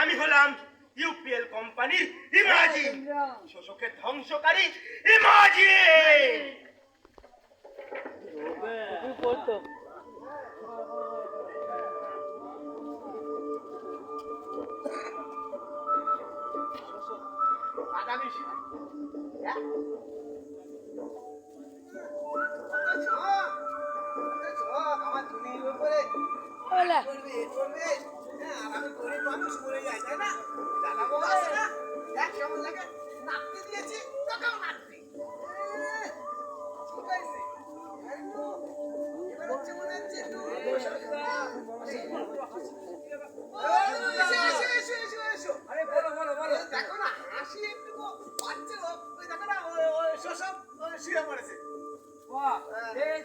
আমি হলাম ইউপিএল কোম্পানির ইমাজিন, শোষকের ধ্বংসকারী ইমাজিন।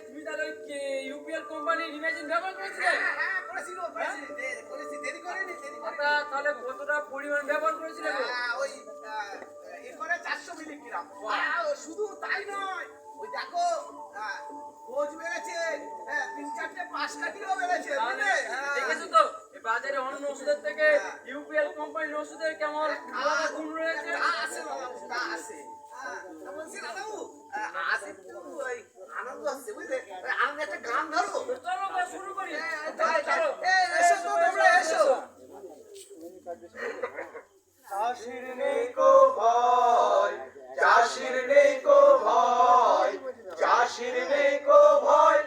তুমি তাহলে ইউপিএল কোম্পানির ইমেজিন ব্যবহার করেছিলে? তাহলে কতটা পরিমাণ ব্যবহার করেছিলে? ওই 400 মিলিগ্রাম। শুধু তাই নয়, ওই দেখো গোজ বেড়েছে, 3-4টে পাশ কাঠিও বেড়েছে। দেখেছো তো বাজারে অন্য ওষুধের থেকে ইউপিএল কোম্পানির ওষুধের কেমন আলাদা গুণ রয়েছে? আনন্দ আসছে, বুঝলে? আমি একটা গান ধরবো। চলো শুরু করি। এসো তো, তোমরা এসো। চাষির নেই কো ভয়, চাষির নেই কো ভয়, চাষির নেই কো ভয়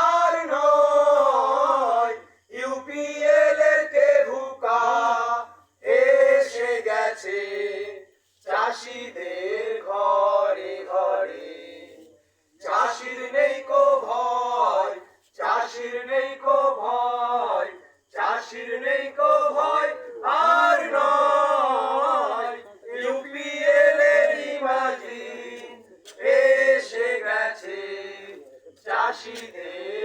আর নয়। ইউপিএল এর কে ভুকা এসে গেছে চাষিদের ঘরে ঘরে। চাষির নেই কো ভয়, চাষির নেই কো ভয়, চাষির নেই কো ভয় আর নয়। ইউপিএল এর ইমাজিন এসে গেছে চাষিদের